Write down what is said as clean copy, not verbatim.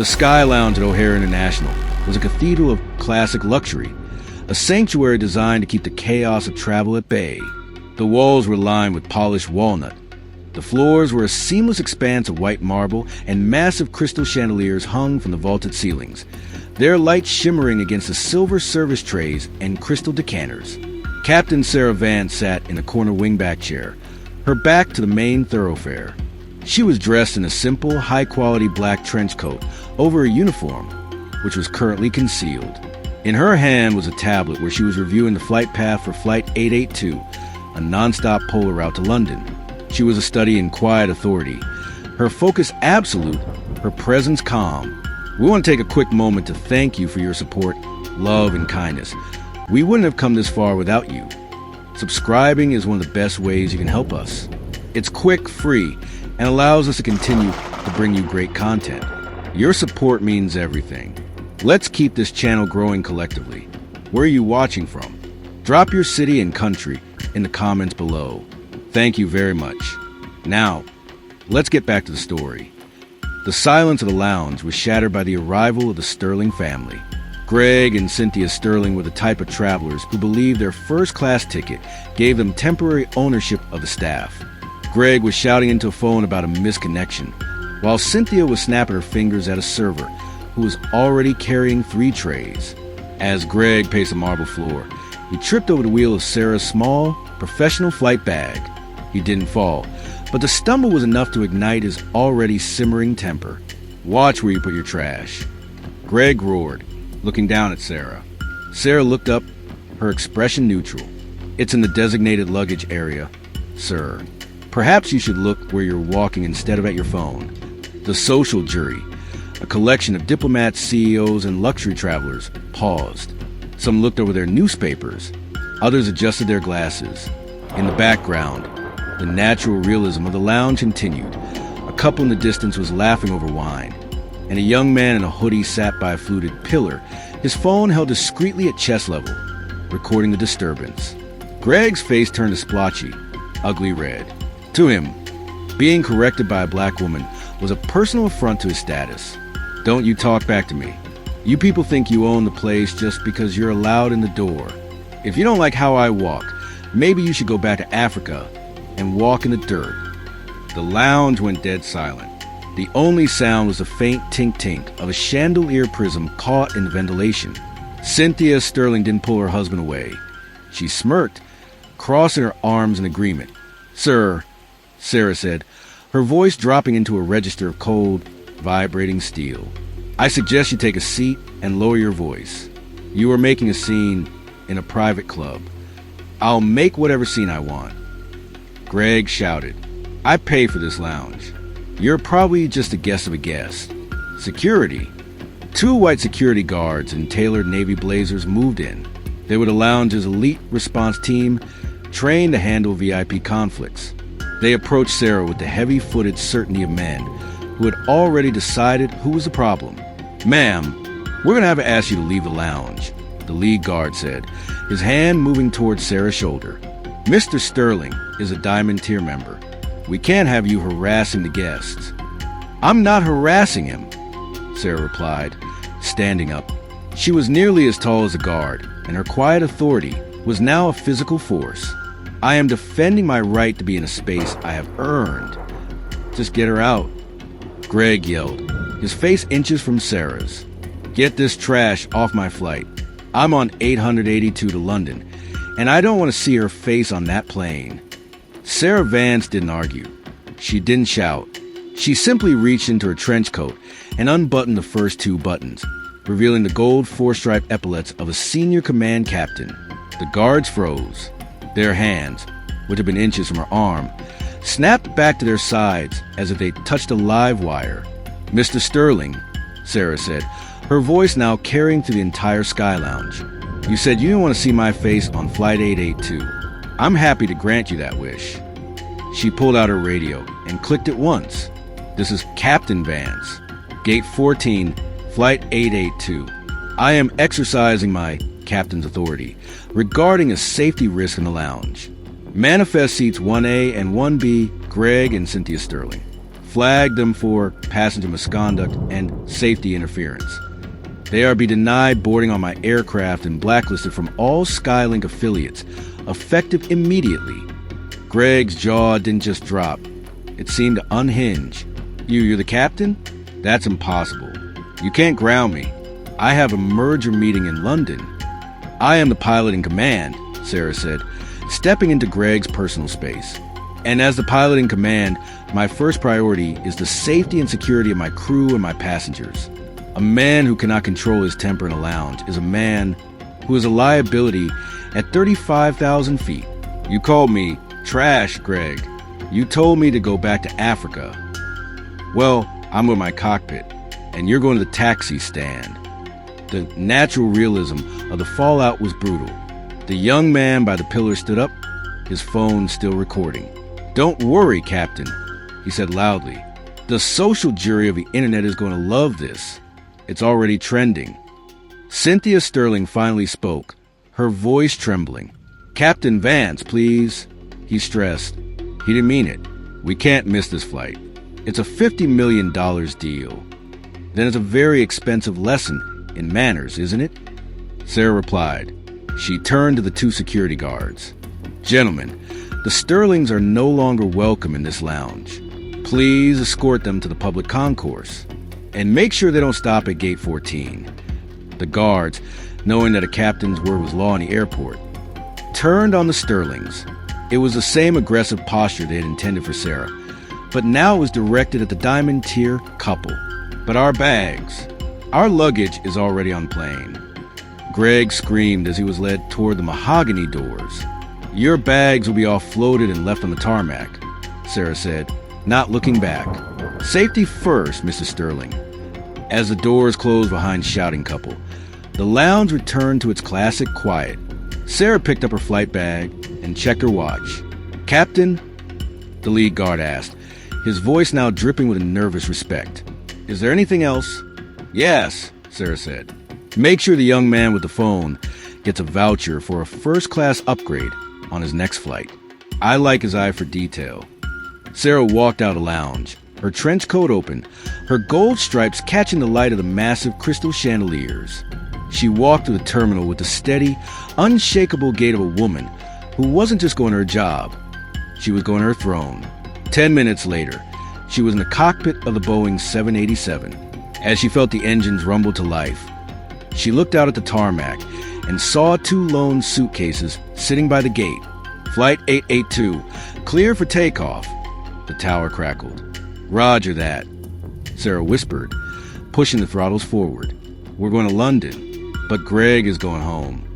The Sky Lounge at O'Hare International was a cathedral of classic luxury, a sanctuary designed to keep the chaos of travel at bay. The walls were lined with polished walnut. The floors were a seamless expanse of white marble, and massive crystal chandeliers hung from the vaulted ceilings, their light shimmering against the silver service trays and crystal decanters. Captain Sarah Vance sat in a corner wingback chair, her back to the main thoroughfare. She was dressed in a simple, high-quality black trench coat over a uniform, which was currently concealed. In her hand was a tablet where she was reviewing the flight path for Flight 882, a non-stop polar route to London. She was a study in quiet authority, her focus absolute, her presence calm. We want to take a quick moment to thank you for your support, love, and kindness. We wouldn't have come this far without you. Subscribing is one of the best ways you can help us. It's quick, free, and allows us to continue to bring you great content. Your support means everything. Let's keep this channel growing collectively. Where are you watching from? Drop your city and country in the comments below. Thank you very much. Now, let's get back to the story. The silence of the lounge was shattered by the arrival of the Sterling family. Greg and Cynthia Sterling were the type of travelers who believed their first-class ticket gave them temporary ownership of the staff. Greg was shouting into a phone about a misconnection, while Cynthia was snapping her fingers at a server who was already carrying 3 trays. As Greg paced the marble floor, he tripped over the wheel of Sarah's small, professional flight bag. He didn't fall, but the stumble was enough to ignite his already simmering temper. "Watch where you put your trash." Greg roared, looking down at Sarah. Sarah looked up, her expression neutral. "It's in the designated luggage area, sir. Perhaps you should look where you're walking instead of at your phone." The social jury, a collection of diplomats, CEOs, and luxury travelers, paused. Some looked over their newspapers. Others adjusted their glasses. In the background, the natural realism of the lounge continued. A couple in the distance was laughing over wine, and a young man in a hoodie sat by a fluted pillar, his phone held discreetly at chest level, recording the disturbance. Greg's face turned a splotchy, ugly red. To him, being corrected by a black woman was a personal affront to his status. "Don't you talk back to me. You people think you own the place just because you're allowed in the door. If you don't like how I walk, maybe you should go back to Africa and walk in the dirt." The lounge went dead silent. The only sound was the faint tink-tink of a chandelier prism caught in the ventilation. Cynthia Sterling didn't pull her husband away. She smirked, crossing her arms in agreement. "Sir," Sarah said, her voice dropping into a register of cold, vibrating steel, "I suggest you take a seat and lower your voice. You are making a scene in a private club. I'll make whatever scene I want." Greg shouted, "I pay for this lounge. You're probably just a guest of a guest." Security. 2 white security guards in tailored navy blazers moved in. They were the lounge's elite response team, trained to handle VIP conflicts. They approached Sarah with the heavy-footed certainty of men who had already decided who was the problem. "Ma'am, we're going to have to ask you to leave the lounge," the lead guard said, his hand moving towards Sarah's shoulder. "Mr. Sterling is a Diamond Tier member. We can't have you harassing the guests." "I'm not harassing him," Sarah replied, standing up. She was nearly as tall as the guard, and her quiet authority was now a physical force. "I am defending my right to be in a space I have earned. Just get her out." Greg yelled, his face inches from Sarah's. "Get this trash off my flight. I'm on 882 to London, and I don't want to see her face on that plane." Sarah Vance didn't argue. She didn't shout. She simply reached into her trench coat and unbuttoned the first 2 buttons, revealing the gold 4-stripe epaulets of a senior command captain. The guards froze. Their hands, which had been inches from her arm, snapped back to their sides as if they touched a live wire. "Mr. Sterling," Sarah said, her voice now carrying through the entire Sky Lounge. "You said you didn't want to see my face on Flight 882. I'm happy to grant you that wish." She pulled out her radio and clicked it once. "This is Captain Vance, Gate 14, Flight 882. I am exercising my captain's authority regarding a safety risk in the lounge. Manifest seats 1A and 1B, Greg and Cynthia Sterling. flagged them for passenger misconduct and safety interference. They are to be denied boarding on my aircraft and blacklisted from all Skylink affiliates, effective immediately. Greg's jaw didn't just drop. It seemed to unhinge. You're the captain? That's impossible. You can't ground me. I have a merger meeting in London. I am the pilot in command, Sarah said, stepping into Greg's personal space. And as the pilot in command, my first priority is the safety and security of my crew and my passengers. A man who cannot control his temper in a lounge is a man who is a liability at 35,000 feet. You called me trash, Greg. You told me to go back to Africa. Well, I'm with my cockpit, and you're going to the taxi stand. The natural realism of the fallout was brutal. The young man by the pillar stood up, his phone still recording. Don't worry, Captain, he said loudly. The social jury of the internet is going to love this. It's already trending. Cynthia Sterling finally spoke, her voice trembling. Captain Vance, please. He stressed. He didn't mean it. We can't miss this flight. It's a $50 million deal. Then it's a very expensive lesson in manners, isn't it? Sarah replied. She turned to the two security guards. Gentlemen, the Sterlings are no longer welcome in this lounge. Please escort them to the public concourse. And make sure they don't stop at gate 14. The guards, knowing that a captain's word was law in the airport, turned on the Sterlings. It was the same aggressive posture they had intended for Sarah, but now it was directed at the Diamond Tier couple. But our bags, our luggage is already on plane. Greg screamed as he was led toward the mahogany doors. Your bags will be offloaded and left on the tarmac, Sarah said, not looking back. Safety first, Mrs. Sterling. As the doors closed behind shouting couple, the lounge returned to its classic quiet. Sarah picked up her flight bag and checked her watch. Captain? The lead guard asked, his voice now dripping with a nervous respect. Is there anything else? Yes, Sarah said. Make sure the young man with the phone gets a voucher for a first-class upgrade on his next flight. I like his eye for detail. Sarah walked out of the lounge, her trench coat open, her gold stripes catching the light of the massive crystal chandeliers. She walked to the terminal with the steady, unshakable gait of a woman who wasn't just going to her job. She was going to her throne. 10 minutes later, she was in the cockpit of the Boeing 787. As she felt the engines rumble to life, she looked out at the tarmac and saw two lone suitcases sitting by the gate. Flight 882, clear for takeoff. The tower crackled. Roger that, Sarah whispered, pushing the throttles forward. We're going to London, but Greg is going home.